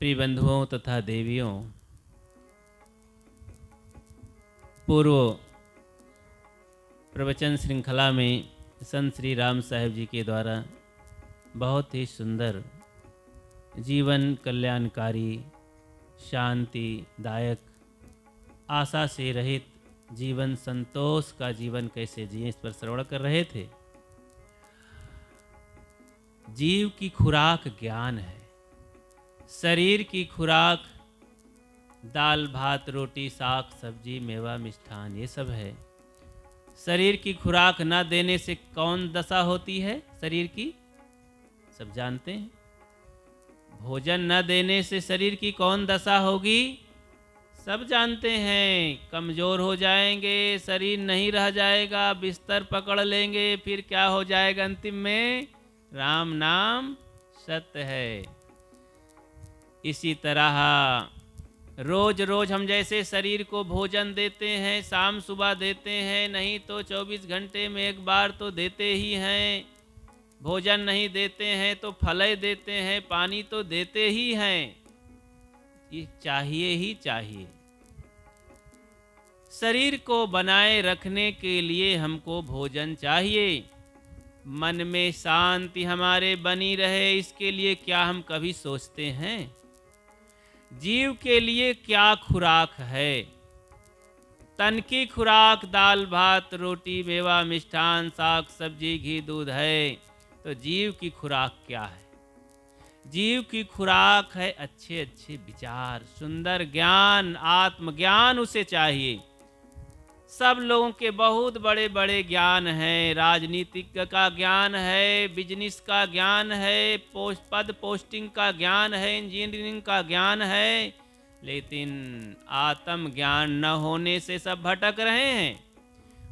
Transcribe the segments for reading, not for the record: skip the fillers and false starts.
प्रिय बंधुओं तथा देवियों, पूर्व प्रवचन श्रृंखला में संत श्री राम साहेब जी के द्वारा बहुत ही सुंदर जीवन कल्याणकारी, शांतिदायक, आशा से रहित जीवन, संतोष का जीवन कैसे जिए, इस पर श्रवण कर रहे थे। जीव की खुराक ज्ञान है, शरीर की खुराक दाल भात रोटी साग सब्जी मेवा मिष्ठान ये सब है। शरीर की खुराक न देने से कौन दशा होती है शरीर की, सब जानते हैं। भोजन न देने से शरीर की कौन दशा होगी, सब जानते हैं। कमज़ोर हो जाएंगे, शरीर नहीं रह जाएगा, बिस्तर पकड़ लेंगे, फिर क्या हो जाएगा अंतिम में, राम नाम सत्य है। इसी तरह रोज रोज हम जैसे शरीर को भोजन देते हैं, शाम सुबह देते हैं, नहीं तो 24 घंटे में एक बार तो देते ही हैं। भोजन नहीं देते हैं तो फल देते हैं, पानी तो देते ही हैं। ये चाहिए ही चाहिए। शरीर को बनाए रखने के लिए हमको भोजन चाहिए। मन में शांति हमारे बनी रहे, इसके लिए क्या हम कभी सोचते हैं? जीव के लिए क्या खुराक है? तन की खुराक दाल भात रोटी मेवा मिष्ठान साग सब्जी घी दूध है, तो जीव की खुराक क्या है? जीव की खुराक है अच्छे अच्छे विचार, सुंदर ज्ञान, आत्मज्ञान उसे चाहिए। सब लोगों के बहुत बड़े बड़े ज्ञान हैं, राजनीतिक का ज्ञान है, बिजनेस का ज्ञान है, पद पोस्टिंग का ज्ञान है, इंजीनियरिंग का ज्ञान है, लेकिन आत्म ज्ञान न होने से सब भटक रहे हैं।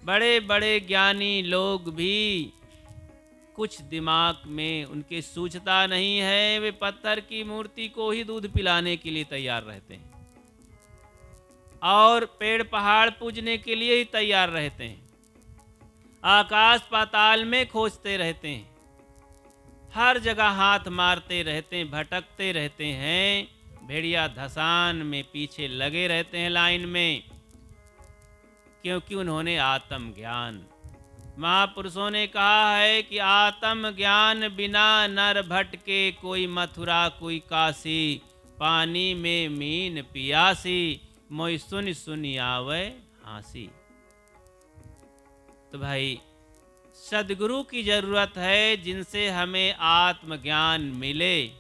बड़े बड़े ज्ञानी लोग भी कुछ दिमाग में उनके सूझता नहीं है, वे पत्थर की मूर्ति को ही दूध पिलाने के लिए तैयार रहते हैं और पेड़ पहाड़ पूजने के लिए ही तैयार रहते हैं। आकाश पाताल में खोजते रहते हैं, हर जगह हाथ मारते रहते हैं, भटकते रहते हैं, भेड़िया धसान में पीछे लगे रहते हैं लाइन में, क्योंकि उन्होंने आत्म ज्ञान, महापुरुषों ने कहा है कि आत्म ज्ञान बिना नर भटके, कोई मथुरा कोई काशी, पानी में मीन पियासी, मोई सुन सुनी आवे हासी। तो भाई सदगुरु की जरूरत है, जिनसे हमें आत्मज्ञान मिले।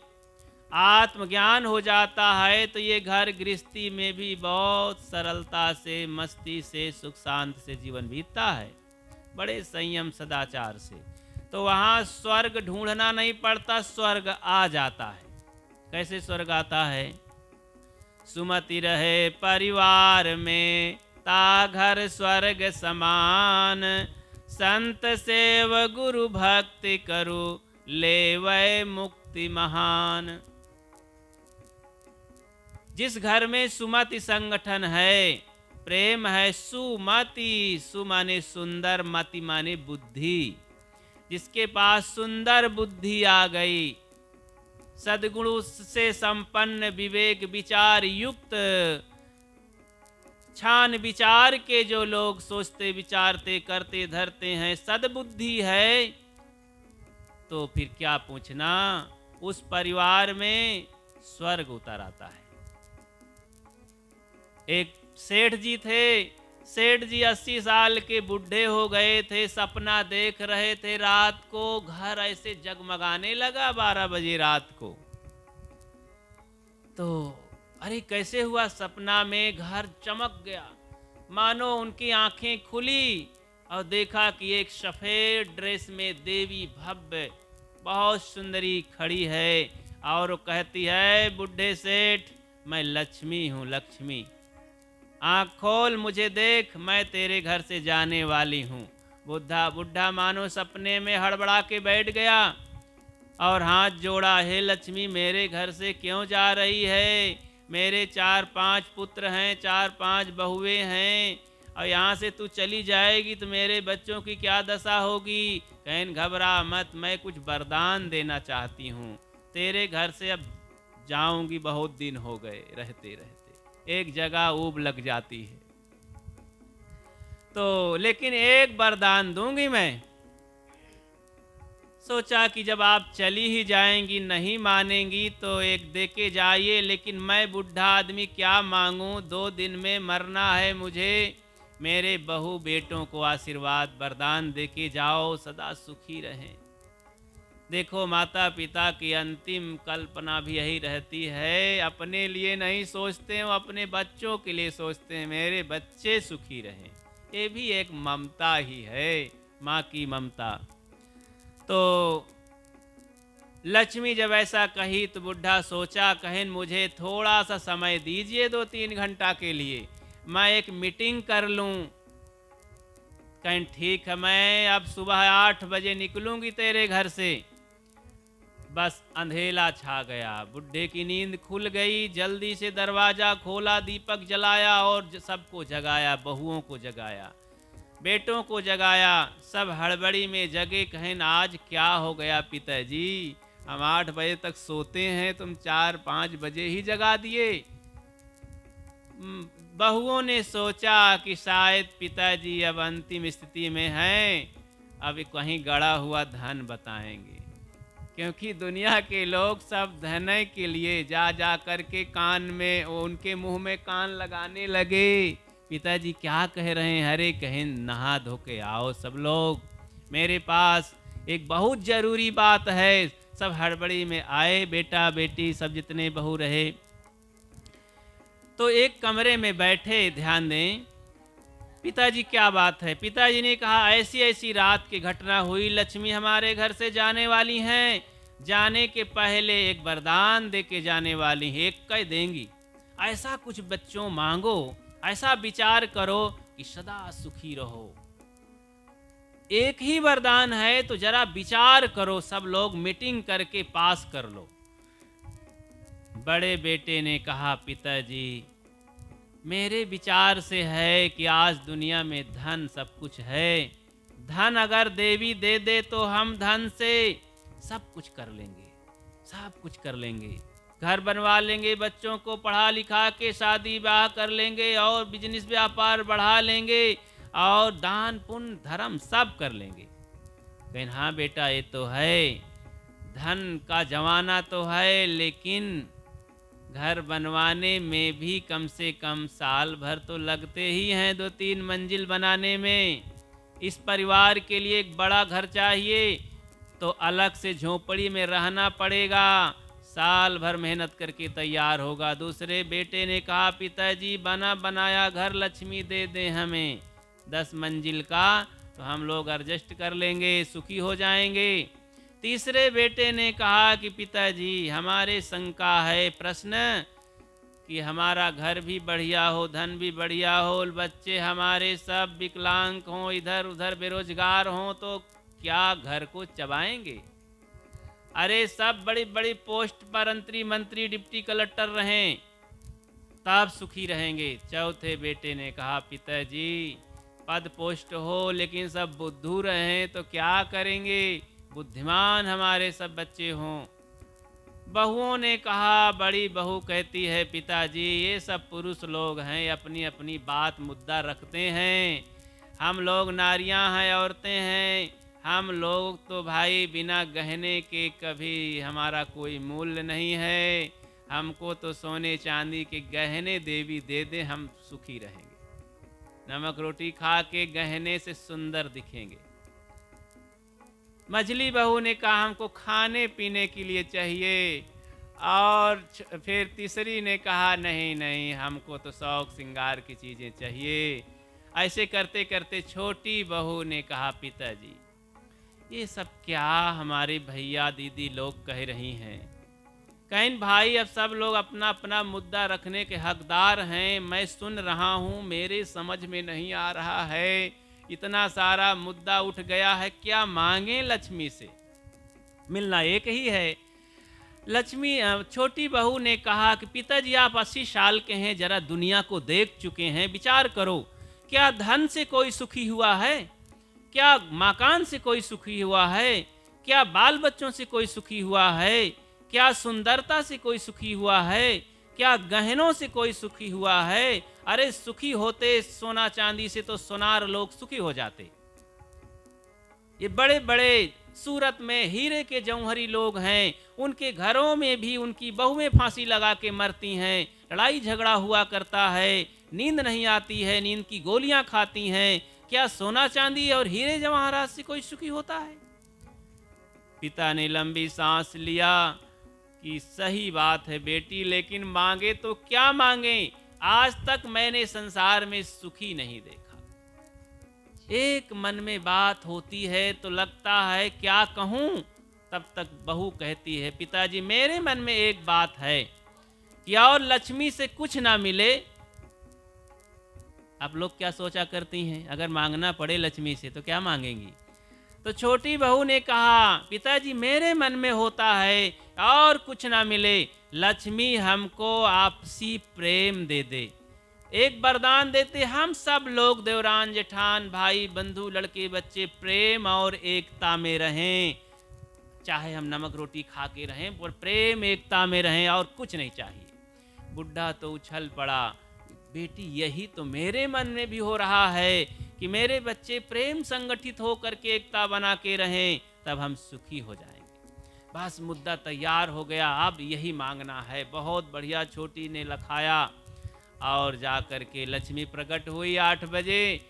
आत्मज्ञान हो जाता है तो ये घर गृहस्थी में भी बहुत सरलता से, मस्ती से, सुख शांति से जीवन बीतता है, बड़े संयम सदाचार से। तो वहाँ स्वर्ग ढूंढना नहीं पड़ता, स्वर्ग आ जाता है। कैसे स्वर्ग आता है? सुमति रहे परिवार में, ता घर स्वर्ग समान, संत सेव गुरु भक्ति करो, लेवै मुक्ति महान। जिस घर में सुमति संगठन है, प्रेम है, सुमति, सु माने सुंदर, मति माने बुद्धि, जिसके पास सुंदर बुद्धि आ गई, सद्गुणों से संपन्न, विवेक विचार युक्त, छान विचार के जो लोग सोचते विचारते करते धरते हैं, सद्बुद्धि है, तो फिर क्या पूछना, उस परिवार में स्वर्ग उतर आता है। एक सेठ जी थे, सेठ जी 80 साल के बूढ़े हो गए थे, सपना देख रहे थे रात को, घर ऐसे जगमगाने लगा 12 बजे रात को। तो अरे कैसे हुआ, सपना में घर चमक गया, मानो उनकी आंखें खुली और देखा कि एक सफ़ेद ड्रेस में देवी भव्य बहुत सुंदरी खड़ी है और वो कहती है, बूढ़े सेठ मैं लक्ष्मी हूँ, लक्ष्मी आँख खोल मुझे देख, मैं तेरे घर से जाने वाली हूँ। बुढ़ा मानो सपने में हड़बड़ा के बैठ गया और हाथ जोड़ा, हे लक्ष्मी मेरे घर से क्यों जा रही है? मेरे 4-5 पुत्र हैं, 4-5 बहुएं हैं, और यहाँ से तू चली जाएगी तो मेरे बच्चों की क्या दशा होगी? कहें घबरा मत, मैं कुछ वरदान देना चाहती हूँ, तेरे घर से अब जाऊंगी, बहुत दिन हो गए रहते रहते, एक जगह ऊब लग जाती है। तो लेकिन एक वरदान दूंगी मैं। सोचा कि जब आप चली ही जाएंगी, नहीं मानेंगी तो एक दे के जाइए, लेकिन मैं बूढ़ा आदमी क्या मांगूं, 2 दिन में मरना है मुझे। मेरे बहू बेटों को आशीर्वाद वरदान दे के जाओ, सदा सुखी रहें। देखो, माता पिता की अंतिम कल्पना भी यही रहती है, अपने लिए नहीं सोचते हैं, अपने बच्चों के लिए सोचते हैं, मेरे बच्चे सुखी रहें। ये भी एक ममता ही है, माँ की ममता। तो लक्ष्मी जब ऐसा कही तो बुढ़ा सोचा, कहें मुझे थोड़ा सा समय दीजिए 2-3 घंटा के लिए, मैं एक मीटिंग कर लूं। कहें ठीक है, मैं अब सुबह 8 बजे निकलूंगी तेरे घर से। बस अंधेला छा गया, बुढ़े की नींद खुल गई, जल्दी से दरवाज़ा खोला, दीपक जलाया और सबको जगाया, बहुओं को जगाया, बेटों को जगाया। सब हड़बड़ी में जगे, कहें आज क्या हो गया पिताजी, हम 8 बजे तक सोते हैं, तुम 4-5 बजे ही जगा दिए। बहुओं ने सोचा कि शायद पिताजी अब अंतिम स्थिति में हैं, अब कहीं गड़ा हुआ धन बताएंगे, क्योंकि दुनिया के लोग सब धन के लिए जा जा करके कान में, उनके मुंह में कान लगाने लगे। पिताजी क्या कह रहे हैं, अरे कहें नहा धो के आओ सब लोग, मेरे पास एक बहुत ज़रूरी बात है। सब हड़बड़ी में आए, बेटा बेटी सब जितने बहू रहे, तो एक कमरे में बैठे। ध्यान दें, पिताजी क्या बात है। पिताजी ने कहा ऐसी ऐसी रात की घटना हुई, लक्ष्मी हमारे घर से जाने वाली हैं, जाने के पहले एक वरदान दे के जाने वाली हैं, एक कह देंगी। ऐसा कुछ बच्चों मांगो, ऐसा विचार करो कि सदा सुखी रहो। एक ही वरदान है तो जरा विचार करो, सब लोग मीटिंग करके पास कर लो। बड़े बेटे ने कहा पिताजी मेरे विचार से है कि आज दुनिया में धन सब कुछ है, धन अगर देवी दे दे तो हम धन से सब कुछ कर लेंगे, सब कुछ कर लेंगे, घर बनवा लेंगे, बच्चों को पढ़ा लिखा के शादी ब्याह कर लेंगे और बिजनेस व्यापार बढ़ा लेंगे और दान पुण्य धर्म सब कर लेंगे। कहें हाँ बेटा ये तो है, धन का जमाना तो है, लेकिन घर बनवाने में भी कम से कम साल भर तो लगते ही हैं, 2-3 मंजिल बनाने में। इस परिवार के लिए एक बड़ा घर चाहिए तो अलग से झोपड़ी में रहना पड़ेगा, साल भर मेहनत करके तैयार होगा। दूसरे बेटे ने कहा पिताजी बना बनाया घर लक्ष्मी दे दें हमें 10 मंजिल का, तो हम लोग एडजस्ट कर लेंगे, सुखी हो जाएंगे। तीसरे बेटे ने कहा कि पिताजी हमारे शंका है, प्रश्न कि हमारा घर भी बढ़िया हो, धन भी बढ़िया हो, बच्चे हमारे सब विकलांग हों, इधर उधर बेरोजगार हों, तो क्या घर को चबाएंगे? अरे सब बड़ी बड़ी पोस्ट पर मंत्री डिप्टी कलेक्टर रहें तब सुखी रहेंगे। चौथे बेटे ने कहा पिताजी पद पोस्ट हो लेकिन सब बुद्धू रहें तो क्या करेंगे, बुद्धिमान हमारे सब बच्चे हों। बहुओं ने कहा, बड़ी बहू कहती है पिताजी ये सब पुरुष लोग हैं, अपनी अपनी बात मुद्दा रखते हैं, हम लोग नारियां हैं, औरतें हैं, हम लोग तो भाई बिना गहने के कभी हमारा कोई मूल्य नहीं है, हमको तो सोने चांदी के गहने देवी दे दे, हम सुखी रहेंगे, नमक रोटी खा के गहने से सुंदर दिखेंगे। मझली बहू ने कहा हमको खाने पीने के लिए चाहिए, और फिर तीसरी ने कहा नहीं नहीं हमको तो शौक श्रृंगार की चीज़ें चाहिए। ऐसे करते करते छोटी बहू ने कहा पिताजी ये सब क्या हमारे भैया दीदी लोग कह रही हैं। कहीं भाई अब सब लोग अपना अपना मुद्दा रखने के हकदार हैं, मैं सुन रहा हूँ, मेरे समझ में नहीं आ रहा है, इतना सारा मुद्दा उठ गया है, क्या मांगे लक्ष्मी से, मिलना एक ही है। लक्ष्मी छोटी बहू ने कहा कि पिताजी आप 80 साल के हैं, जरा दुनिया को देख चुके हैं, विचार करो, क्या धन से कोई सुखी हुआ है, क्या मकान से कोई सुखी हुआ है, क्या बाल बच्चों से कोई सुखी हुआ है, क्या सुंदरता से कोई सुखी हुआ है? क्या गहनों से कोई सुखी हुआ है? अरे सुखी होते सोना चांदी से तो सोनार लोग सुखी हो जाते। ये बड़े बड़े सूरत में हीरे के जौहरी लोग हैं, उनके घरों में भी उनकी बहुएं फांसी लगा के मरती हैं, लड़ाई झगड़ा हुआ करता है, नींद नहीं आती है, नींद की गोलियां खाती हैं। क्या सोना चांदी और हीरे जवाहरात से कोई सुखी होता है? पिता ने लंबी सांस लिया कि सही बात है बेटी, लेकिन मांगे तो क्या मांगे? आज तक मैंने संसार में सुखी नहीं देखा। एक मन में बात होती है तो लगता है क्या कहूं। तब तक बहू कहती है, पिताजी मेरे मन में एक बात है कि और लक्ष्मी से कुछ ना मिले। आप लोग क्या सोचा करती हैं, अगर मांगना पड़े लक्ष्मी से तो क्या मांगेंगी? तो छोटी बहू ने कहा, पिताजी मेरे मन में होता है और कुछ ना मिले, लक्ष्मी हमको आपसी प्रेम दे दे, एक वरदान देते, हम सब लोग देवरान जेठान भाई बंधु लड़के बच्चे प्रेम और एकता में रहें, चाहे हम नमक रोटी खा के रहें पर प्रेम एकता में रहें और कुछ नहीं चाहिए। बुढ़ा तो उछल पड़ा, बेटी यही तो मेरे मन में भी हो रहा है कि मेरे बच्चे प्रेम संगठित हो करके एकता बना के रहें, तब हम सुखी हो जाएंगे। बस मुद्दा तैयार हो गया, अब यही मांगना है। बहुत बढ़िया छोटी ने लखाया और जा कर के लक्ष्मी प्रकट हुई 8 बजे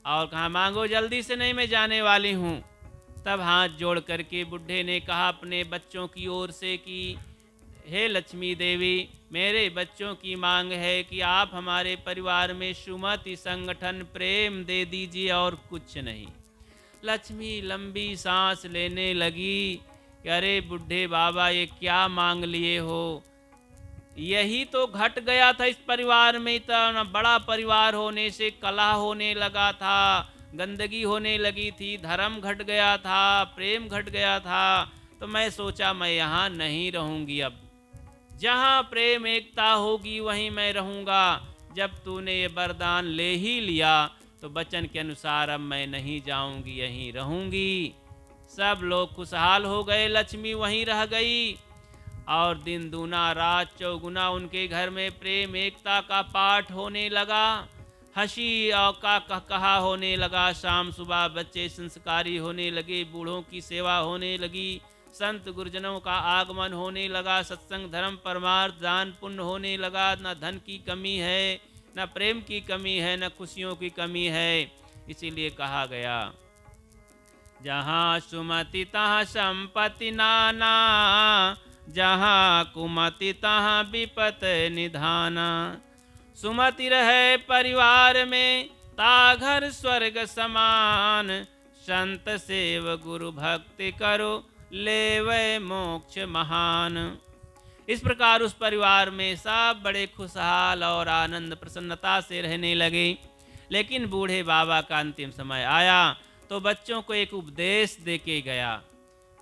और कहा मांगो जल्दी से, नहीं मैं जाने वाली हूँ। तब हाथ जोड़ करके बुढ़े ने कहा अपने बच्चों की ओर से कि हे लक्ष्मी देवी, मेरे बच्चों की मांग है कि आप हमारे परिवार में सुमति संगठन प्रेम दे दीजिए और कुछ नहीं। लक्ष्मी लंबी सांस लेने लगी कि अरे बुढ़े बाबा ये क्या मांग लिए हो, यही तो घट गया था इस परिवार में। इतना बड़ा परिवार होने से कलह होने लगा था, गंदगी होने लगी थी, धर्म घट गया था, प्रेम घट गया था। तो मैं सोचा मैं यहाँ नहीं रहूँगी, अब जहाँ प्रेम एकता होगी वहीं मैं रहूँगा। जब तूने ये वरदान ले ही लिया तो वचन के अनुसार अब मैं नहीं जाऊँगी, यहीं रहूँगी। सब लोग खुशहाल हो गए, लक्ष्मी वहीं रह गई और दिन दूना रात चौगुना उनके घर में प्रेम एकता का पाठ होने लगा, हंसी और का कहा होने लगा। शाम सुबह बच्चे संस्कारी होने लगे, बूढ़ों की सेवा होने लगी, संत गुरुजनों का आगमन होने लगा, सत्संग धर्म परमार्थ दान पुण्य होने लगा। न धन की कमी है, न प्रेम की कमी है, न खुशियों की कमी है। इसीलिए कहा गया जहाँ सुमति तहाँ संपत्ति नाना, जहाँ कुमति तहाँ विपत निधाना। सुमति रहे परिवार में ता घर स्वर्ग समान, संत सेव गुरु भक्ति करो लेवे मोक्ष महान। इस प्रकार उस परिवार में सब बड़े खुशहाल और आनंद प्रसन्नता से रहने लगे। लेकिन बूढ़े बाबा का अंतिम समय आया तो बच्चों को एक उपदेश दे के गया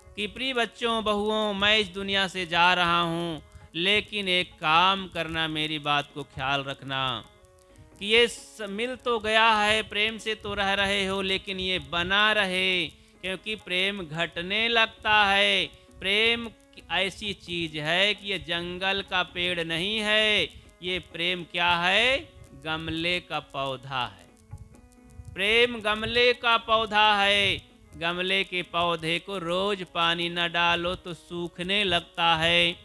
कि प्रिय बच्चों बहुओं, मैं इस दुनिया से जा रहा हूँ, लेकिन एक काम करना, मेरी बात को ख्याल रखना कि ये मिल तो गया है, प्रेम से तो रह रहे हो, लेकिन ये बना रहे, क्योंकि प्रेम घटने लगता है। प्रेम ऐसी चीज है कि ये जंगल का पेड़ नहीं है, ये प्रेम क्या है, गमले का पौधा है। प्रेम गमले का पौधा है, गमले के पौधे को रोज पानी न डालो तो सूखने लगता है,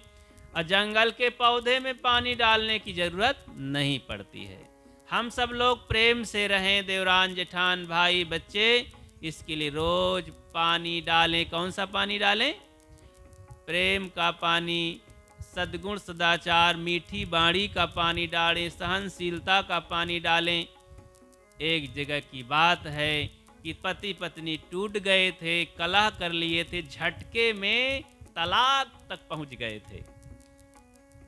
और जंगल के पौधे में पानी डालने की जरूरत नहीं पड़ती है। हम सब लोग प्रेम से रहें, देवरान जेठान भाई बच्चे, इसके लिए रोज पानी डालें। कौन सा पानी डालें? प्रेम का पानी, सद्गुण सदाचार मीठी बाणी का पानी डालें, सहनशीलता का पानी डालें। एक जगह की बात है कि पति पत्नी टूट गए थे, कलह कर लिए थे, झटके में तलाक तक पहुंच गए थे।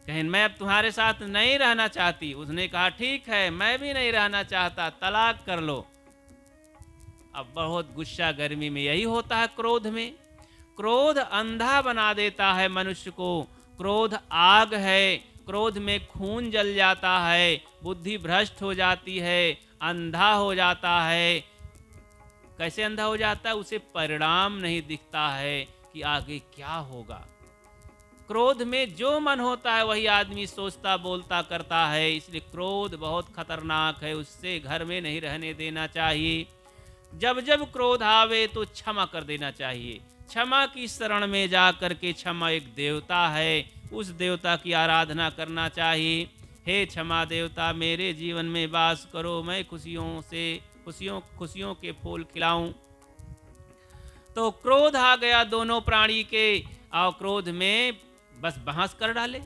कहें मैं अब तुम्हारे साथ नहीं रहना चाहती। उसने कहा ठीक है, मैं भी नहीं रहना चाहता, तलाक कर लो। अब बहुत गुस्सा गर्मी में यही होता है, क्रोध में। क्रोध अंधा बना देता है मनुष्य को। क्रोध आग है, क्रोध में खून जल जाता है, बुद्धि भ्रष्ट हो जाती है, अंधा हो जाता है। कैसे अंधा हो जाता है? उसे परिणाम नहीं दिखता है कि आगे क्या होगा। क्रोध में जो मन होता है वही आदमी सोचता बोलता करता है, इसलिए क्रोध बहुत खतरनाक है, उससे घर में नहीं रहने देना चाहिए। जब जब क्रोध आवे तो क्षमा कर देना चाहिए। क्षमा की शरण में जा कर के, क्षमा एक देवता है, उस देवता की आराधना करना चाहिए। हे क्षमा देवता, मेरे जीवन में वास करो, मैं खुशियों के फूल खिलाऊं। तो क्रोध आ गया दोनों प्राणी के, और क्रोध में बस बहस कर डाले।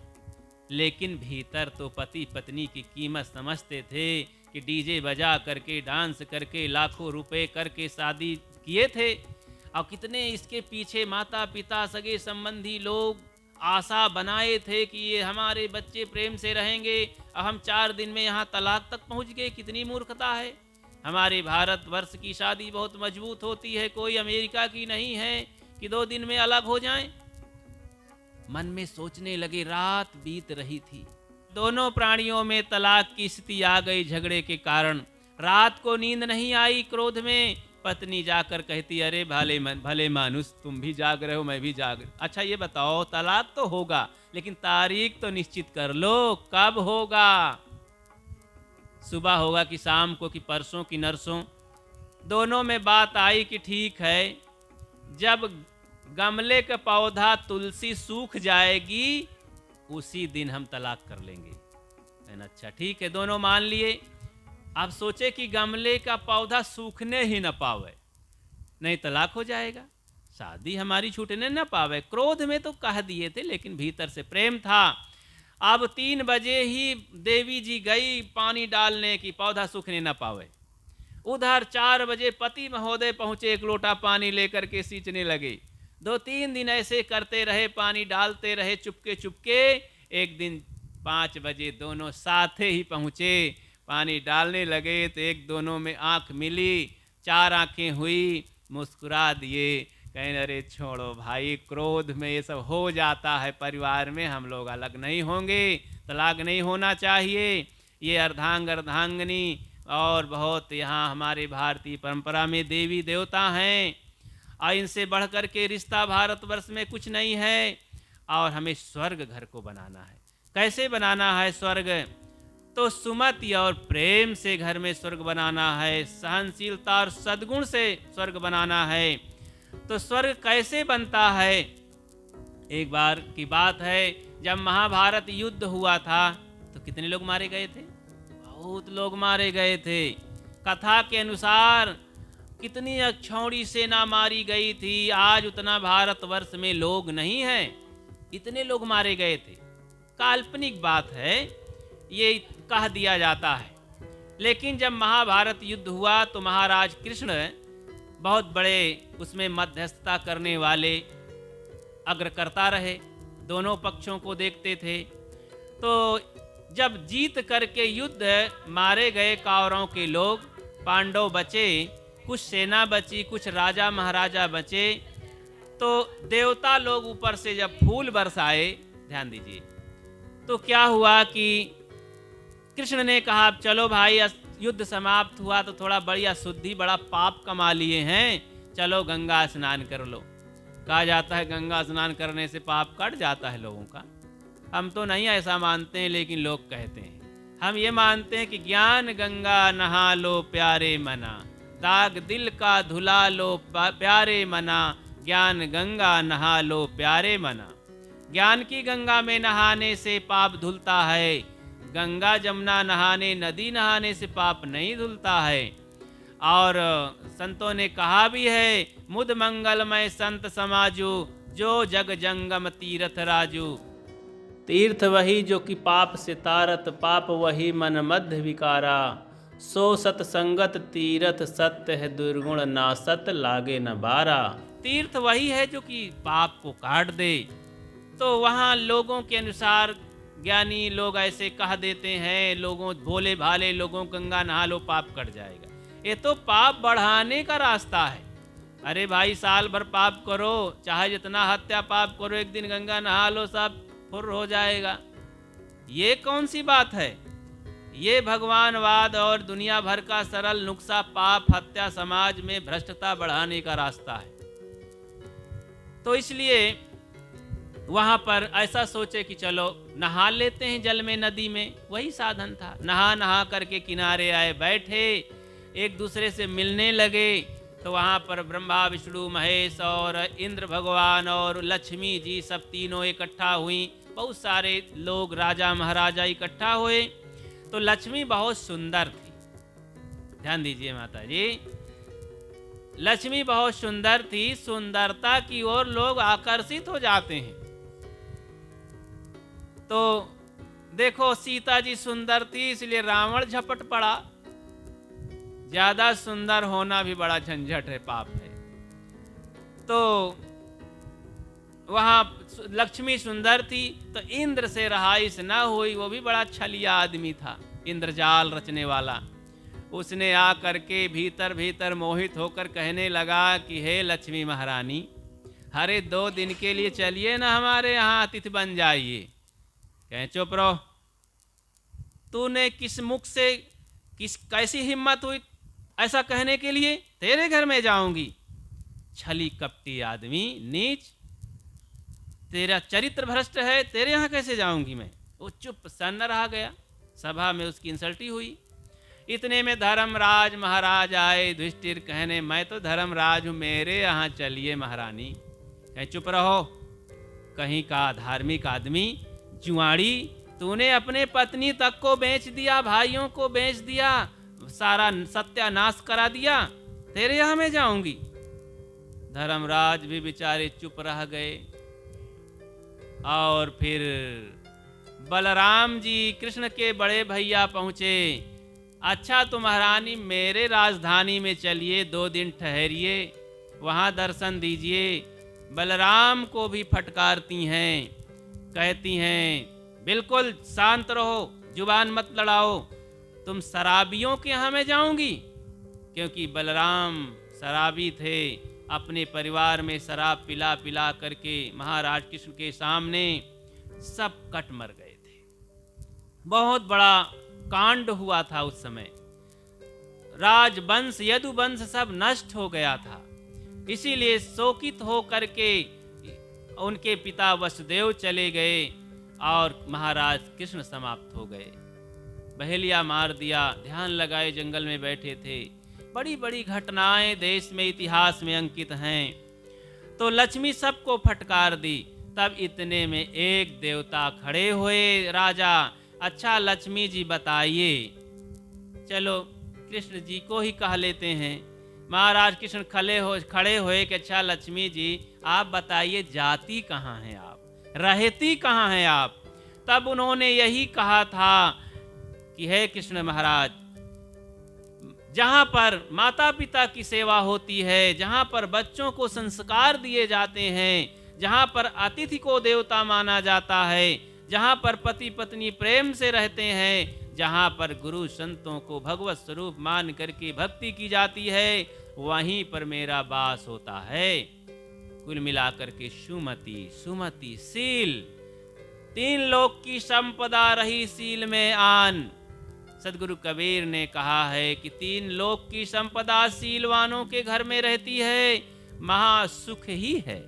लेकिन भीतर तो पति पत्नी की कीमत समझते थे कि डीजे बजा करके, डांस करके, लाखों रुपए करके शादी किए थे, और कितने इसके पीछे माता पिता सगे संबंधी लोग आशा बनाए थे कि ये हमारे बच्चे प्रेम से रहेंगे, और हम 4 दिन में यहाँ तलाक तक पहुँच गए। कितनी मूर्खता है। हमारे भारतवर्ष की शादी बहुत मजबूत होती है, कोई अमेरिका की नहीं है कि 2 दिन में अलग हो जाएं। मन में सोचने लगे, रात बीत रही थी, दोनों प्राणियों में तलाक की स्थिति आ गई झगड़े के कारण। रात को नींद नहीं आई, क्रोध में पत्नी जाकर कहती, अरे भले मानुस, तुम भी जाग रहे हो, मैं भी जाग रही। अच्छा ये बताओ, तलाक तो होगा, लेकिन तारीख तो निश्चित कर लो, कब होगा? सुबह होगा कि शाम को, कि परसों की नरसों? दोनों में बात आई कि ठीक है, जब गमले का पौधा तुलसी सूख जाएगी उसी दिन हम तलाक कर लेंगे। अच्छा ठीक है, दोनों मान लिए। अब सोचे कि गमले का पौधा सूखने ही न पावे, नहीं तलाक हो जाएगा, शादी हमारी छूटने न पावे। क्रोध में तो कह दिए थे, लेकिन भीतर से प्रेम था। अब 3 बजे ही देवी जी गई पानी डालने की, पौधा सूखने न पावे। उधर 4 बजे पति महोदय पहुंचे, 1 लोटा पानी लेकर के सींचने लगे। 2-3 दिन ऐसे करते रहे, पानी डालते रहे चुपके चुपके। एक दिन 5 बजे दोनों साथ ही पहुँचे, पानी डालने लगे तो एक दोनों में आंख मिली, 4 आंखें हुई, मुस्कुरा दिए, कहें अरे छोड़ो भाई, क्रोध में ये सब हो जाता है परिवार में, हम लोग अलग नहीं होंगे, तलाक नहीं होना चाहिए। ये अर्धांगिनी और बहुत यहाँ हमारे भारतीय परंपरा में देवी देवता हैं, और इनसे बढ़ कर के रिश्ता भारतवर्ष में कुछ नहीं है। और हमें स्वर्ग घर को बनाना है। कैसे बनाना है स्वर्ग? तो सुमति और प्रेम से घर में स्वर्ग बनाना है, सहनशीलता और सद्गुण से स्वर्ग बनाना है। तो स्वर्ग कैसे बनता है? एक बार की बात है, जब महाभारत युद्ध हुआ था तो कितने लोग मारे गए थे? बहुत लोग मारे गए थे। कथा के अनुसार कितनी अक्षौणी सेना मारी गई थी। आज उतना भारतवर्ष में लोग नहीं हैं, इतने लोग मारे गए थे। काल्पनिक बात है, ये कह दिया जाता है। लेकिन जब महाभारत युद्ध हुआ तो महाराज कृष्ण बहुत बड़े उसमें मध्यस्थता करने वाले अग्रकर्ता रहे, दोनों पक्षों को देखते थे। तो जब जीत करके युद्ध मारे गए कौरवों के लोग, पांडव बचे, कुछ सेना बची, कुछ राजा महाराजा बचे, तो देवता लोग ऊपर से जब फूल बरसाए, ध्यान दीजिए, तो क्या हुआ कि कृष्ण ने कहा चलो भाई, युद्ध समाप्त हुआ तो थोड़ा बढ़िया शुद्धि, बड़ा पाप कमा लिए हैं, चलो गंगा स्नान कर लो। कहा जाता है गंगा स्नान करने से पाप कट जाता है लोगों का। हम तो नहीं ऐसा मानते हैं, लेकिन लोग कहते हैं। हम ये मानते हैं कि ज्ञान गंगा नहा लो प्यारे मना, दाग दिल का धुला लो प्यारे मना, ज्ञान गंगा नहा लो प्यारे मना। ज्ञान की गंगा में नहाने से पाप धुलता है, गंगा जमुना नहाने, नदी नहाने से पाप नहीं धुलता है। और संतों ने कहा भी है, मुद मंगलमय संत समाजू, जो जग जंगम तीर्थ राजू। तीर्थ वही जो कि पाप से तारत, पाप वही मन मध्य विकारा, सो सतसंगत तीर्थ सत्य है, दुर्गुण नासत लागे न बारा। तीर्थ वही है जो कि पाप को काट दे। तो वहाँ लोगों के अनुसार ज्ञानी लोग ऐसे कह देते हैं, लोगों भोले भाले लोगों गंगा नहा लो पाप कट जाएगा। ये तो पाप बढ़ाने का रास्ता है। अरे भाई, साल भर पाप करो, चाहे जितना हत्या पाप करो, एक दिन गंगा नहा लो, सब फुर हो जाएगा। ये कौन सी बात है? ये भगवानवाद और दुनिया भर का सरल नुक्सा, पाप हत्या, समाज में भ्रष्टता बढ़ाने का रास्ता है। तो इसलिए वहाँ पर ऐसा सोचे कि चलो नहा लेते हैं जल में, नदी में, वही साधन था। नहा नहा करके किनारे आए, बैठे, एक दूसरे से मिलने लगे। तो वहाँ पर ब्रह्मा विष्णु महेश और इंद्र भगवान और लक्ष्मी जी सब तीनों इकट्ठा हुई। बहुत सारे लोग, राजा महाराजा इकट्ठा हुए। तो लक्ष्मी बहुत सुंदर थी, ध्यान दीजिए माता जी, लक्ष्मी बहुत सुंदर थी। सुंदरता की ओर लोग आकर्षित हो जाते हैं। तो देखो सीता जी सुंदर थी, इसलिए रावण झपट पड़ा। ज्यादा सुंदर होना भी बड़ा झंझट है, पाप है। तो वहां लक्ष्मी सुंदर थी, तो इंद्र से रहाइश न हुई। वो भी बड़ा छलिया आदमी था, इंद्रजाल रचने वाला। उसने आ करके भीतर भीतर मोहित होकर कहने लगा कि हे लक्ष्मी महारानी, हरे 2 दिन के लिए चलिए ना हमारे यहाँ, अतिथि बन जाइए। कहें चुप रहो, तूने किस मुख से, कैसी हिम्मत हुई ऐसा कहने के लिए? तेरे घर में जाऊंगी। छली कपटी आदमी, नीच, तेरा चरित्र भ्रष्ट है, तेरे यहाँ कैसे जाऊंगी मैं? वो चुप सन्न रहा गया। सभा में उसकी इंसल्टी हुई। इतने में धर्मराज महाराज आए। युधिष्ठिर कहने, मैं तो धर्मराज हूँ, मेरे यहाँ चलिए महारानी। कहीं चुप रहो, कहीं का धार्मिक आदमी, जुआड़ी, तूने अपने पत्नी तक को बेच दिया, भाइयों को बेच दिया, सारा सत्यानाश करा दिया, तेरे यहाँ मैं जाऊंगी। धर्मराज भी बेचारे चुप रह गए। और फिर बलराम जी कृष्ण के बड़े भैया पहुंचे। अच्छा तो महारानी मेरे राजधानी में चलिए, 2 दिन ठहरिए, वहाँ दर्शन दीजिए। बलराम को भी फटकारती हैं, कहती हैं बिल्कुल शांत रहो, जुबान मत लड़ाओ, तुम शराबियों के यहाँ में जाऊंगी। क्योंकि बलराम शराबी थे, अपने परिवार में शराब पिला पिला करके महाराज कृष्ण के सामने सब कट मर गए थे। बहुत बड़ा कांड हुआ था उस समय। राजवंश, यदुवंश सब नष्ट हो गया था। इसीलिए शोकित हो करके उनके पिता वसुदेव चले गए और महाराज कृष्ण समाप्त हो गए। बहेलिया मार दिया, ध्यान लगाए जंगल में बैठे थे। बड़ी बड़ी घटनाएं देश में, इतिहास में अंकित हैं। तो लक्ष्मी सबको फटकार दी। तब इतने में एक देवता खड़े हुए। राजा, अच्छा लक्ष्मी जी बताइए। चलो कृष्ण जी को ही कह लेते हैं। महाराज कृष्ण खड़े हुए कि अच्छा लक्ष्मी जी आप बताइए, जाति कहाँ हैं आप, रहती कहाँ हैं आप? तब उन्होंने यही कहा था कि हे कृष्ण महाराज, जहाँ पर माता पिता की सेवा होती है, जहाँ पर बच्चों को संस्कार दिए जाते हैं, जहाँ पर अतिथि को देवता माना जाता है, जहाँ पर पति पत्नी प्रेम से रहते हैं, जहाँ पर गुरु संतों को भगवत स्वरूप मान करके भक्ति की जाती है, वहीं पर मेरा वास होता है। कुल मिलाकर के सुमति, सुमति, शील, 3 लोक की संपदा रही सील में आन। सदगुरु कबीर ने कहा है कि 3 लोक की संपदा शीलवानों के घर में रहती है, महासुख ही है।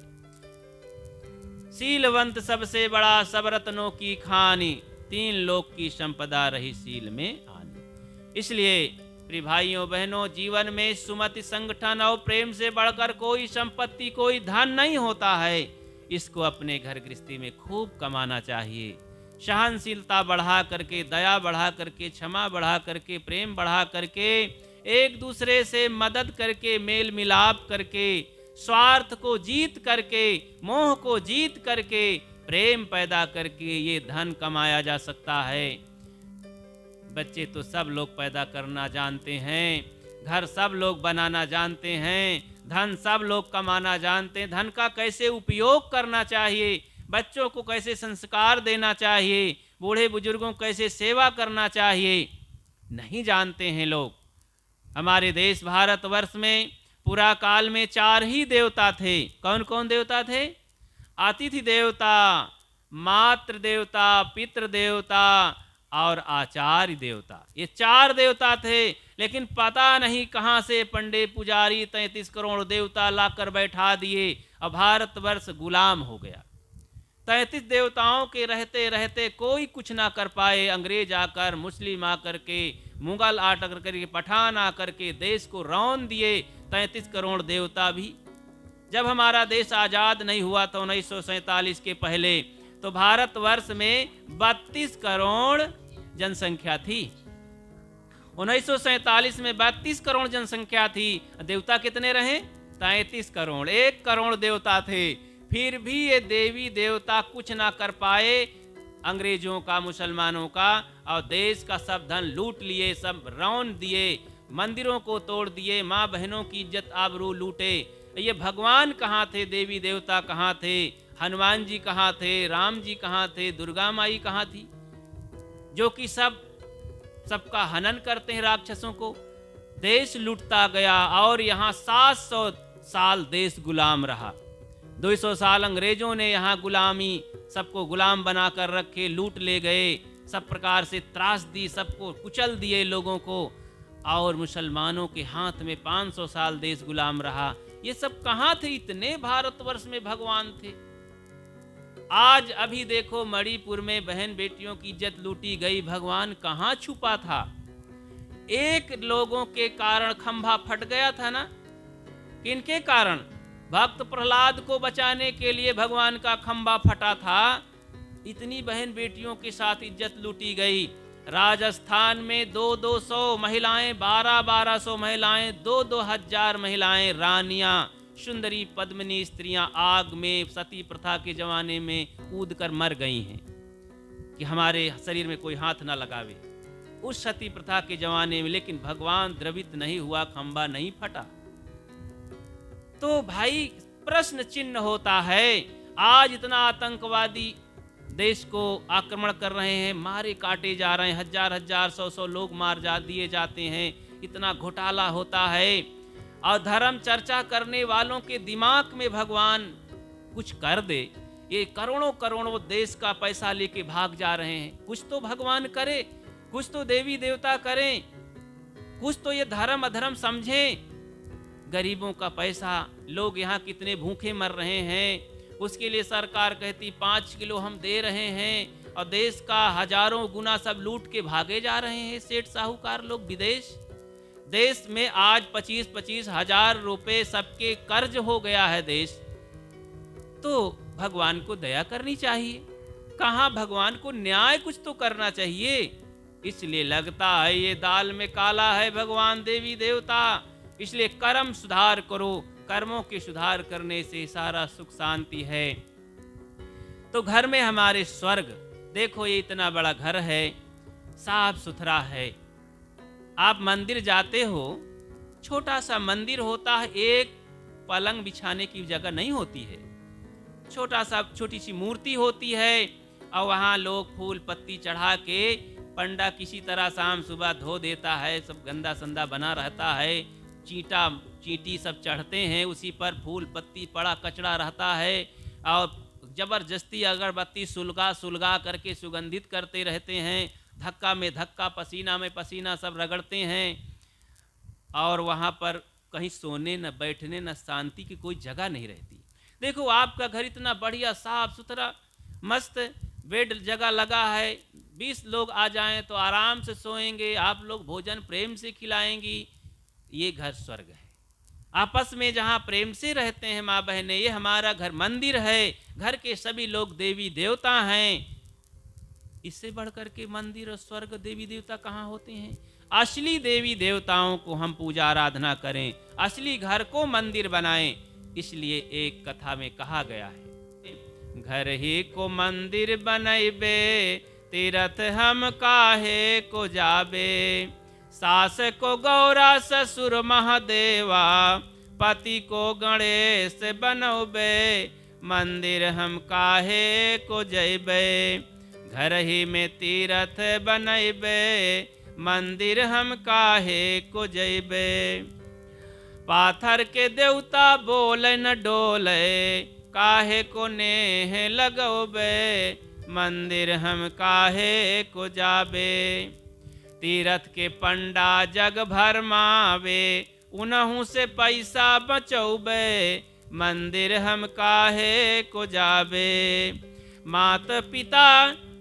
शीलवंत सबसे बड़ा, सब रत्नों की खानी, 3 लोक की संपदा रही सील में आनी। इसलिए प्रिय भाइयों बहनों, जीवन में सुमति, संगठन और प्रेम से बढ़कर कोई संपत्ति, कोई धन नहीं होता है। इसको अपने घर गृहस्थी में खूब कमाना चाहिए। सहनशीलता बढ़ा करके, दया बढ़ा करके, क्षमा बढ़ा करके, प्रेम बढ़ा करके, एक दूसरे से मदद करके, मेल मिलाप करके, स्वार्थ को जीत करके, मोह को जीत करके, प्रेम पैदा करके ये धन कमाया जा सकता है। बच्चे तो सब लोग पैदा करना जानते हैं, घर सब लोग बनाना जानते हैं, धन सब लोग कमाना जानते हैं। धन का कैसे उपयोग करना चाहिए, बच्चों को कैसे संस्कार देना चाहिए, बूढ़े बुजुर्गों को कैसे सेवा करना चाहिए, नहीं जानते हैं लोग। हमारे देश भारतवर्ष में पुरा काल में 4 ही देवता थे। कौन कौन देवता थे? अतिथि देवता, मातृ देवता, पितृ देवता और आचार्य देवता। ये 4 देवता थे। लेकिन पता नहीं कहाँ से पंडित पुजारी 33 करोड़ देवता लाकर बैठा दिए और भारतवर्ष गुलाम हो गया। 33 देवताओं के रहते रहते कोई कुछ ना कर पाए। अंग्रेज आकर, मुस्लिम आकर के, मुगल आकर के, पठान आकर के देश को रौंद दिए। 33 करोड़ देवता भी। जब हमारा देश आज़ाद नहीं हुआ था 1947 के पहले, तो भारतवर्ष में 32 करोड़ जनसंख्या थी। 1947 में 32 करोड़ जनसंख्या थी। देवता कितने रहे? 33 करोड़। 1 करोड़ देवता थे। फिर भी ये देवी देवता कुछ ना कर पाए अंग्रेजों का, मुसलमानों का, और देश का सब धन लूट लिए, सब रौंद दिए, मंदिरों को तोड़ दिए, माँ बहनों की इज्जत आबरू लूटे। ये भगवान कहाँ थे? देवी देवता कहाँ थे? हनुमान जी कहाँ थे? राम जी कहाँ थे? दुर्गा माई कहाँ थी? जो कि सबका हनन करते हैं राक्षसों को। देश लूटता गया और यहाँ 700 साल देश गुलाम रहा। 200 साल अंग्रेजों ने यहाँ गुलामी, सबको गुलाम बनाकर रखे, लूट ले गए, सब प्रकार से त्रास दी, सबको कुचल दिए लोगों को। और मुसलमानों के हाथ में 500 साल देश गुलाम रहा। ये सब कहाँ थे? इतने भारतवर्ष में भगवान थे। आज अभी देखो मणिपुर में बहन बेटियों की इज्जत लूटी गई, भगवान कहाँ छुपा था? एक लोगों के कारण खंभा फट गया था ना। किनके कारण? भक्त प्रहलाद को बचाने के लिए भगवान का खंभा फटा था। इतनी बहन बेटियों के साथ इज्जत लूटी गई। राजस्थान में 200 महिलाएं, 1200 महिलाएं, 2,000 महिलाएं, रानियां, सुंदरी पद्मिनी स्त्रियां आग में सती प्रथा के जमाने में कूद कर मर गई हैं कि हमारे शरीर में कोई हाथ ना लगावे, उस सती प्रथा के जमाने में। लेकिन भगवान द्रवित नहीं हुआ, खंभा नहीं फटा। तो भाई प्रश्न चिन्ह होता है, आज इतना आतंकवादी देश को आक्रमण कर रहे हैं, मारे काटे जा रहे हैं, हजार 100 लोग मार दिए जाते हैं, इतना घोटाला होता है, और धर्म चर्चा करने वालों के दिमाग में भगवान कुछ कर दे। ये करोड़ों देश का पैसा लेके भाग जा रहे हैं। कुछ तो भगवान करे, कुछ तो देवी देवता करें, कुछ तो ये धर्म अधर्म समझें। गरीबों का पैसा, लोग यहाँ कितने भूखे मर रहे हैं, उसके लिए सरकार कहती 5 किलो हम दे रहे हैं, और देश का हजारों गुना सब लूट के भागे जा रहे हैं सेठ साहूकार लोग विदेश। देश में आज 25-25 हजार रुपए सबके कर्ज हो गया है देश। तो भगवान को दया करनी चाहिए। कहाँ भगवान को न्याय कुछ तो करना चाहिए। इसलिए लगता है ये दाल में काला है भगवान देवी देवता। इसलिए कर्म सुधार करो, कर्मों के सुधार करने से सारा सुख शांति है। तो घर में हमारे स्वर्ग, देखो ये इतना बड़ा घर है, साफ सुथरा है। आप मंदिर जाते हो, छोटा सा मंदिर होता है, एक पलंग बिछाने की जगह नहीं होती है, छोटी सी मूर्ति होती है, और वहाँ लोग फूल पत्ती चढ़ा के, पंडा किसी तरह शाम सुबह धो देता है, सब गंदा संदा बना रहता है, चींटी सब चढ़ते हैं, उसी पर फूल पत्ती पड़ा कचड़ा रहता है, और जबरदस्ती अगरबत्ती सुलगा करके सुगंधित करते रहते हैं, धक्का में धक्का, पसीना में पसीना सब रगड़ते हैं, और वहाँ पर कहीं सोने न बैठने न शांति की कोई जगह नहीं रहती। देखो आपका घर इतना बढ़िया साफ सुथरा मस्त बेड जगह लगा है, 20 लोग आ जाएं तो आराम से सोएंगे, आप लोग भोजन प्रेम से खिलाएंगी। ये घर स्वर्ग है। आपस में जहाँ प्रेम से रहते हैं माँ बहनें, ये हमारा घर मंदिर है, घर के सभी लोग देवी देवता हैं। इससे बढ़कर के मंदिर और स्वर्ग देवी देवता कहाँ होते हैं। असली देवी देवताओं को हम पूजा आराधना करें, असली घर को मंदिर बनाएं। इसलिए एक कथा में कहा गया है, घर ही को मंदिर बनैबे, तीरथ हम काहे को जाबे, सास को गौरा ससुर महादेवा, पति को गणेश बनौबे, मंदिर हम काहे को जैबे, घर ही में तीरथ बनैबे, मंदिर हम काहे को जैबे, पाथर के देवता बोले न डोले, काहे को नेह लगौबे, मंदिर हम काहे को जाबे, तीरथ के पंडा जग भर मावे, उनहु से पैसा बचौबे, मंदिर हम काहे को जाबे, मात पिता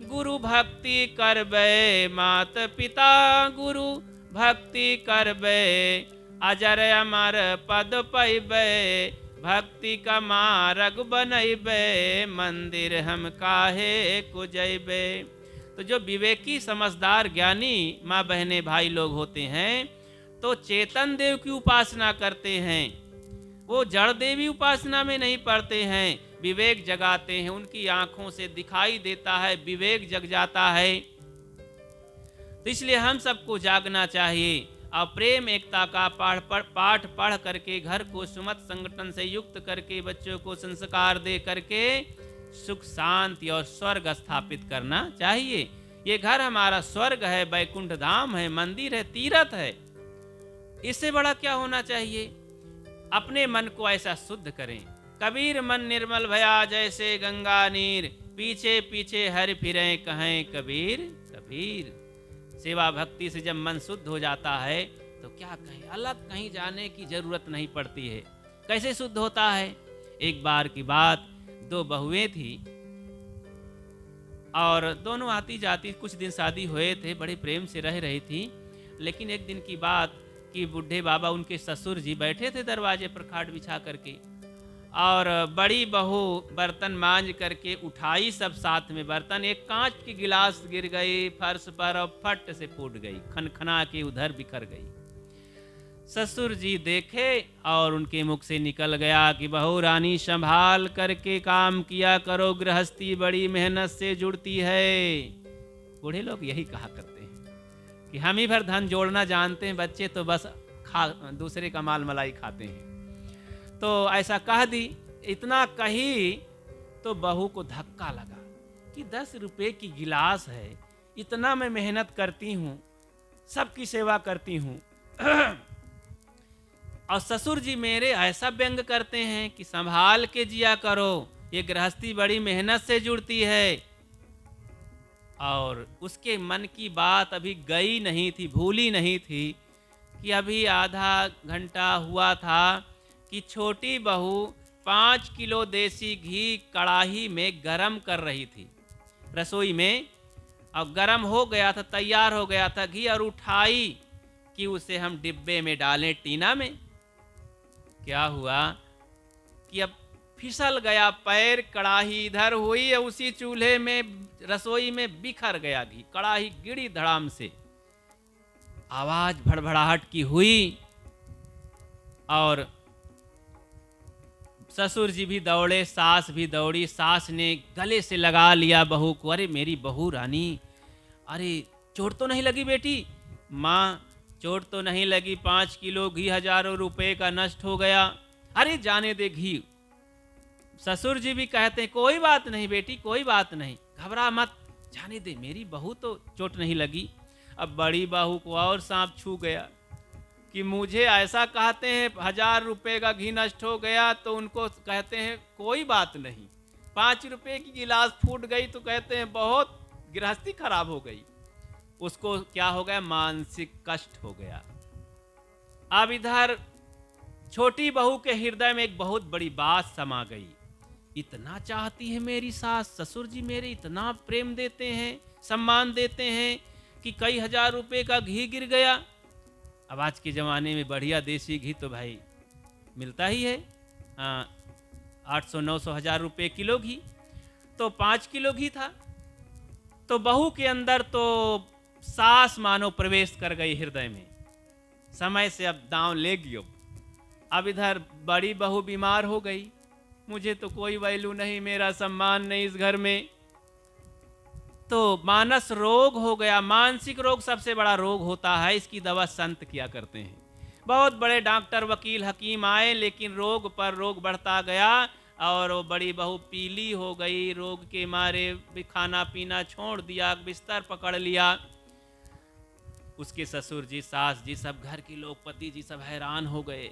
गुरु भक्ति करबे, मात पिता गुरु भक्ति करबे, अजर अमर पद पैबे, भक्ति का मार्ग बनैबे, मंदिर हम काहे को जैबे। तो जो विवेकी समझदार ज्ञानी माँ बहने भाई लोग होते हैं तो चेतन देव की उपासना करते हैं, वो जड़ देवी उपासना में नहीं पड़ते हैं, विवेक जगाते हैं, उनकी आंखों से दिखाई देता है, विवेक जग जाता है। तो इसलिए हम सबको जागना चाहिए और प्रेम एकता का पाठ पढ़ करके घर को सुमत संगठन से युक्त करके बच्चों को संस्कार दे करके सुख शांति और स्वर्ग स्थापित करना चाहिए। ये घर हमारा स्वर्ग है, बैकुंठ धाम है, मंदिर है, तीर्थ है, इससे बड़ा क्या होना चाहिए। अपने मन को ऐसा शुद्ध करें। कबीर मन निर्मल भया जैसे गंगा नीर, पीछे पीछे हर फिरें कहें कबीर कबीर। सेवा भक्ति से जब मन शुद्ध हो जाता है तो क्या कहें, अलग कहीं जाने की जरूरत नहीं पड़ती है। कैसे शुद्ध होता है? एक बार की बात, दो बहुएं थी और दोनों आती जाती, कुछ दिन शादी हुए थे, बड़े प्रेम से रह रही थी। लेकिन एक दिन की बात कि बूढ़े बाबा उनके ससुर जी बैठे थे दरवाजे पर खाट बिछा करके और बड़ी बहू बर्तन मांज करके उठाई सब साथ में बर्तन, एक कांच की गिलास गिर गई फर्श पर और फट से फूट गई, खनखना के उधर बिखर गई। ससुर जी देखे और उनके मुख से निकल गया कि बहू रानी संभाल करके काम किया करो, गृहस्थी बड़ी मेहनत से जुड़ती है। बूढ़े लोग यही कहा करते हैं कि हम ही भर धन जोड़ना जानते हैं, बच्चे तो बस दूसरे का माल मलाई खाते हैं। तो ऐसा कह दी, इतना कही तो बहू को धक्का लगा कि 10 रुपए की गिलास है, इतना मैं मेहनत करती हूँ, सबकी सेवा करती हूँ और ससुर जी मेरे ऐसा व्यंग करते हैं कि संभाल के जिया करो, ये गृहस्थी बड़ी मेहनत से जुड़ती है। और उसके मन की बात अभी गई नहीं थी, भूली नहीं थी कि अभी आधा घंटा हुआ था कि छोटी बहू 5 किलो देसी घी कड़ाही में गरम कर रही थी रसोई में, और गरम हो गया था, तैयार हो गया था घी, और उठाई कि उसे हम डिब्बे में डालें टीना में। क्या हुआ कि अब फिसल गया पैर, कड़ाही इधर हुई, उसी चूल्हे में रसोई में बिखर गया घी, कड़ाही गिरी धड़ाम से, आवाज भड़भड़ाहट की हुई और ससुर जी भी दौड़े, सास भी दौड़ी। सास ने गले से लगा लिया बहू को, अरे मेरी बहू रानी, अरे चोट तो नहीं लगी बेटी? माँ चोट तो नहीं लगी, 5 किलो घी हजारों रुपए का नष्ट हो गया। अरे जाने दे घी। ससुर जी भी कहते हैं कोई बात नहीं बेटी, कोई बात नहीं, घबरा मत, जाने दे, मेरी बहू तो चोट नहीं लगी। अब बड़ी बहू को और सांप छू गया कि मुझे ऐसा कहते हैं 1000 रुपए का घी नष्ट हो गया तो उनको कहते हैं कोई बात नहीं, 5 रुपए की गिलास फूट गई तो कहते हैं बहुत गृहस्थी खराब हो गई। उसको क्या हो गया? मानसिक कष्ट हो गया। अब इधर छोटी बहू के हृदय में एक बहुत बड़ी बात समा गई, इतना चाहती है मेरी सास, ससुर जी मेरे इतना प्रेम देते हैं, सम्मान देते हैं कि कई हजार रुपए का घी गिर गया। अब आज के ज़माने में बढ़िया देसी घी तो भाई मिलता ही है, 800-900 हज़ार रुपये किलो घी, तो 5 किलो घी था। तो बहू के अंदर तो सास मानो प्रवेश कर गई हृदय में, समय से अब दांव ले गयो। अब इधर बड़ी बहू बीमार हो गई, मुझे तो कोई वैल्यू नहीं, मेरा सम्मान नहीं इस घर में, तो मानस रोग हो गया। मानसिक रोग सबसे बड़ा रोग होता है, इसकी दवा संत किया करते हैं। बहुत बड़े डॉक्टर वकील हकीम आए, लेकिन रोग पर रोग बढ़ता गया और वो बड़ी बहू पीली हो गई, रोग के मारे खाना पीना छोड़ दिया, बिस्तर पकड़ लिया। उसके ससुर जी, सास जी, सब घर के लोग, पति जी सब हैरान हो गए।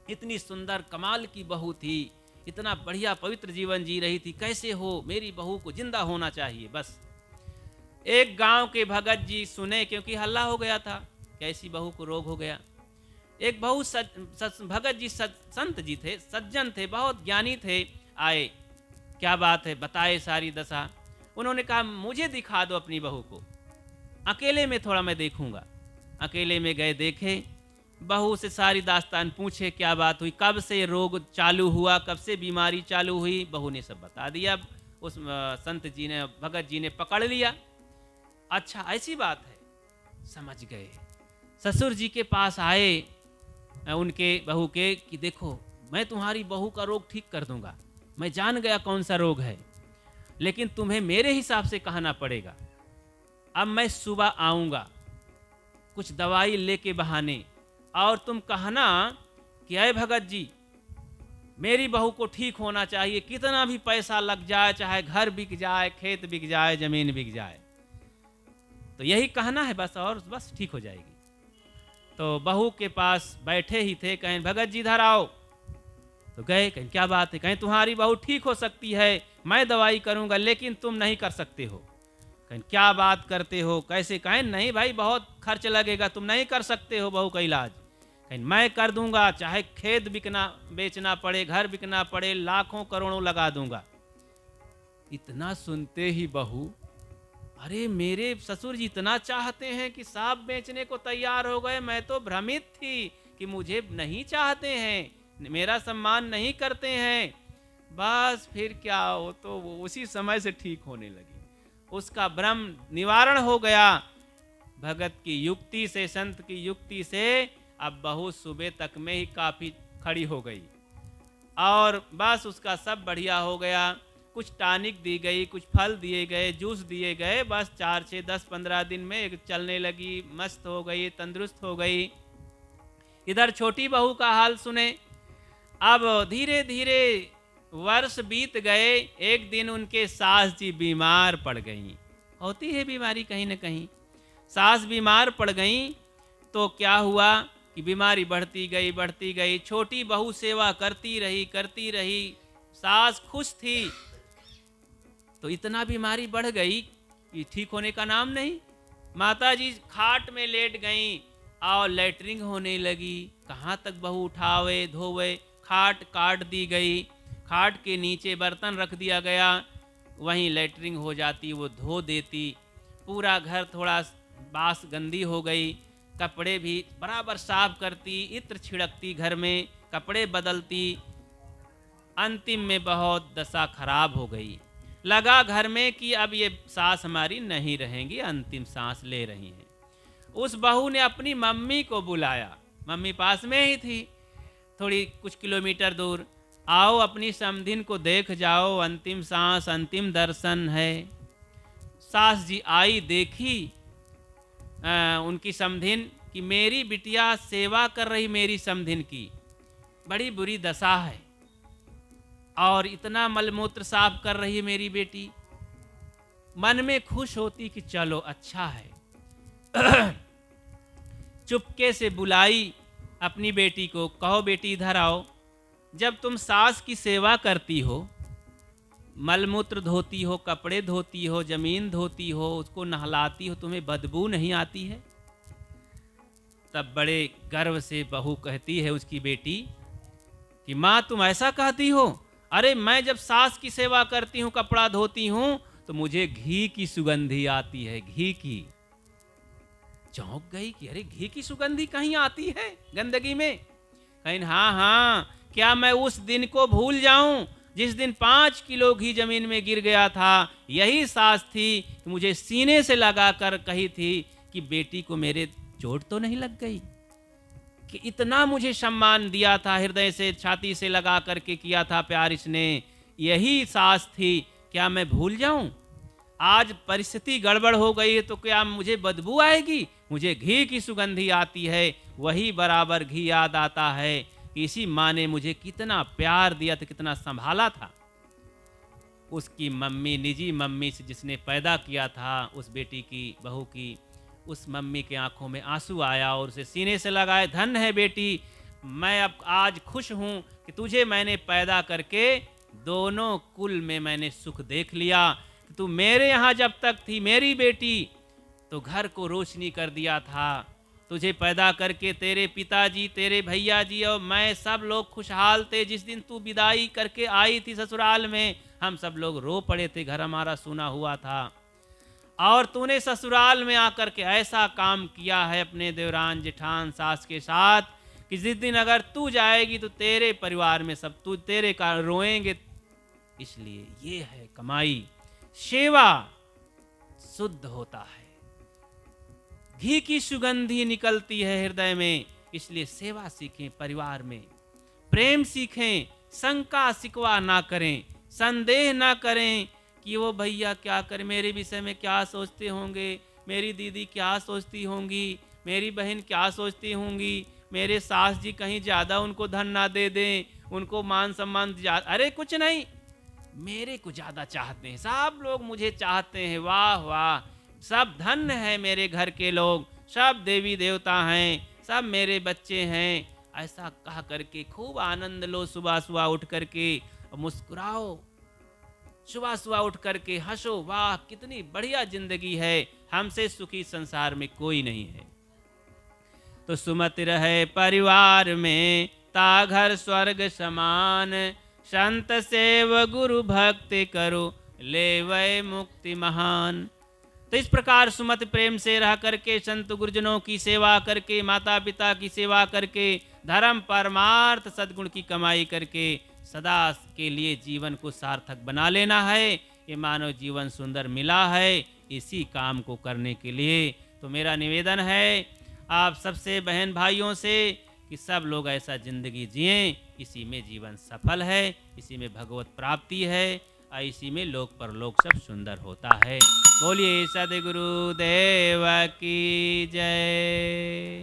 इतनी सुंदर कमाल की बहू थी, इतना बढ़िया पवित्र जीवन जी रही थी, कैसे हो? मेरी बहू को जिंदा होना चाहिए। बस एक गांव के भगत जी सुने, क्योंकि हल्ला हो गया था कैसी बहू को रोग हो गया। एक भगत जी संत जी थे, सज्जन थे, बहुत ज्ञानी थे, आए क्या बात है, बताए सारी दशा। उन्होंने कहा मुझे दिखा दो अपनी बहू को, अकेले में थोड़ा मैं देखूंगा। अकेले में गए, देखे, बहू से सारी दास्तान पूछे, क्या बात हुई, कब से रोग चालू हुआ, कब से बीमारी चालू हुई। बहू ने सब बता दिया। उस संत जी ने, भगत जी ने पकड़ लिया। अच्छा ऐसी बात है, समझ गए। ससुर जी के पास आए उनके बहू के कि देखो मैं तुम्हारी बहू का रोग ठीक कर दूंगा, मैं जान गया कौन सा रोग है, लेकिन तुम्हें मेरे हिसाब से कहना पड़ेगा। अब मैं सुबह आऊँगा कुछ दवाई लेके बहाने, और तुम कहना कि अय भगत जी मेरी बहू को ठीक होना चाहिए, कितना भी पैसा लग जाए, चाहे घर बिक जाए, खेत बिक जाए, ज़मीन बिक जाए, तो यही कहना है बस, और बस ठीक हो जाएगी। तो बहू के पास बैठे ही थे, कहें भगत जी इधर आओ। तो गए, कहें क्या बात है, कहें तुम्हारी बहू ठीक हो सकती है, मैं दवाई करूंगा, लेकिन तुम नहीं कर सकते हो। कहें क्या बात करते हो, कैसे, कहें नहीं भाई बहुत खर्च लगेगा, तुम नहीं कर सकते हो बहू का इलाज। कहें मैं कर दूंगा, चाहे खेत बिकना बेचना पड़े, घर बिकना पड़े, लाखों करोड़ों लगा दूंगा। इतना सुनते ही बहू, अरे मेरे ससुर जी इतना चाहते हैं कि सांप बेचने को तैयार हो गए, मैं तो भ्रमित थी कि मुझे नहीं चाहते हैं, मेरा सम्मान नहीं करते हैं। बस फिर क्या हो, तो वो उसी समय से ठीक होने लगी, उसका भ्रम निवारण हो गया भगत की युक्ति से, संत की युक्ति से। अब बहू सुबह तक में ही काफ़ी खड़ी हो गई, और बस उसका सब बढ़िया हो गया। कुछ टॉनिक दी गई, कुछ फल दिए गए, जूस दिए गए, बस 4 से 10-15 दिन में एक चलने लगी, मस्त हो गई, तंदुरुस्त हो गई। इधर छोटी बहू का हाल सुने। अब धीरे धीरे वर्ष बीत गए। एक दिन उनके सास जी बीमार पड़ गईं, होती है बीमारी कहीं न कहीं। सास बीमार पड़ गईं तो क्या हुआ कि बीमारी बढ़ती गई। छोटी बहू सेवा करती रही। सास खुश थी, तो इतना बीमारी बढ़ गई कि ठीक होने का नाम नहीं। माता जी खाट में लेट गईं और लैटरिंग होने लगी। कहाँ तक बहू उठावे धोवे, खाट काट दी गई, खाट के नीचे बर्तन रख दिया गया, वहीं लैटरिंग हो जाती, वो धो देती। पूरा घर थोड़ा बास गंदी हो गई, कपड़े भी बराबर साफ करती, इत्र छिड़कती, घर में कपड़े बदलती। अंतिम में बहुत दशा खराब हो गई। लगा घर में कि अब ये सास हमारी नहीं रहेंगी, अंतिम सांस ले रही हैं। उस बहू ने अपनी मम्मी को बुलाया, मम्मी पास में ही थी, थोड़ी कुछ किलोमीटर दूर। आओ अपनी समधिन को देख जाओ, अंतिम सांस, अंतिम दर्शन है। सास जी आई, देखी उनकी समधिन कि मेरी बिटिया सेवा कर रही, मेरी समधिन की बड़ी बुरी दशा है, और इतना मलमूत्र साफ कर रही है मेरी बेटी। मन में खुश होती कि चलो अच्छा है। चुपके से बुलाई अपनी बेटी को, कहो बेटी इधर आओ, जब तुम सास की सेवा करती हो, मलमूत्र धोती हो, कपड़े धोती हो, जमीन धोती हो, उसको नहलाती हो, तुम्हें बदबू नहीं आती है? तब बड़े गर्व से बहू कहती है उसकी बेटी कि माँ तुम ऐसा कहती हो? अरे मैं जब सास की सेवा करती हूँ, कपड़ा धोती हूँ, तो मुझे घी की सुगंधी आती है, घी की। चौंक गई कि अरे घी की सुगंधी कहीं आती है गंदगी में? कहीं हाँ हाँ, क्या मैं उस दिन को भूल जाऊं जिस दिन 5 किलो घी जमीन में गिर गया था? यही सास थी कि मुझे सीने से लगा कर कही थी कि बेटी को मेरे चोट तो नहीं लग गई, कि इतना मुझे सम्मान दिया था, हृदय से छाती से लगा करके किया था प्यार इसने। यही सास थी, क्या मैं भूल जाऊं? आज परिस्थिति गड़बड़ हो गई है तो क्या मुझे बदबू आएगी? मुझे घी की सुगंधी आती है, वही बराबर घी याद आता है कि इसी माँ ने मुझे कितना प्यार दिया था, कितना संभाला था। उसकी मम्मी, निजी मम्मी से जिसने पैदा किया था उस बेटी की, बहू की, उस मम्मी के आंखों में आंसू आया और उसे सीने से लगाए, धन है बेटी, मैं अब आज खुश हूँ कि तुझे मैंने पैदा करके दोनों कुल में मैंने सुख देख लिया। तू मेरे यहाँ जब तक थी मेरी बेटी, तो घर को रोशनी कर दिया था। तुझे पैदा करके तेरे पिताजी, तेरे भैया जी और मैं सब लोग खुशहाल थे। जिस दिन तू विदाई करके आई थी ससुराल में, हम सब लोग रो पड़े थे, घर हमारा सूना हुआ था। और तूने ससुराल में आकर के ऐसा काम किया है अपने देवरान जेठान सास के साथ कि जिस दिन अगर तू जाएगी तो तेरे परिवार में सब तू तेरे कारण रोएंगे। इसलिए ये है कमाई, सेवा शुद्ध होता है, घी की सुगंधी निकलती है हृदय में। इसलिए सेवा सीखें, परिवार में प्रेम सीखें, शंका शिकवा ना करें, संदेह ना करें कि वो भैया क्या करें, मेरे विषय में क्या सोचते होंगे, मेरी दीदी क्या सोचती होंगी, मेरी बहन क्या सोचती होंगी, मेरे सास जी कहीं ज़्यादा उनको धन ना दे दें, उनको मान सम्मान अरे कुछ नहीं, मेरे को ज़्यादा चाहते हैं, सब लोग मुझे चाहते हैं, वाह वाह, सब धन्य है मेरे घर के लोग, सब देवी देवता हैं, सब मेरे बच्चे हैं। ऐसा कह करके खूब आनंद लो, सुबह सुबह उठ करके मुस्कुराओ, सुबह सुबह उठ करके हंसो, वाह कितनी बढ़िया जिंदगी है, हमसे सुखी संसार में कोई नहीं है। तो सुमति रहे परिवार में, ता घर स्वर्ग समान, संत सेव गुरु भक्ति करो, ले वै मुक्ति महान। तो इस प्रकार सुमति प्रेम से रह करके, संत गुरुजनों की सेवा करके, माता पिता की सेवा करके, धर्म परमार्थ सद्गुण की कमाई करके सदा के लिए जीवन को सार्थक बना लेना है। ये मानव जीवन सुंदर मिला है, इसी काम को करने के लिए तो मेरा निवेदन है आप सबसे, बहन भाइयों से, कि सब लोग ऐसा जिंदगी जिएं, इसी में जीवन सफल है, इसी में भगवत प्राप्ति है, और इसी में लोक परलोक सब सुंदर होता है। बोलिए सद्गुरु देव की जय।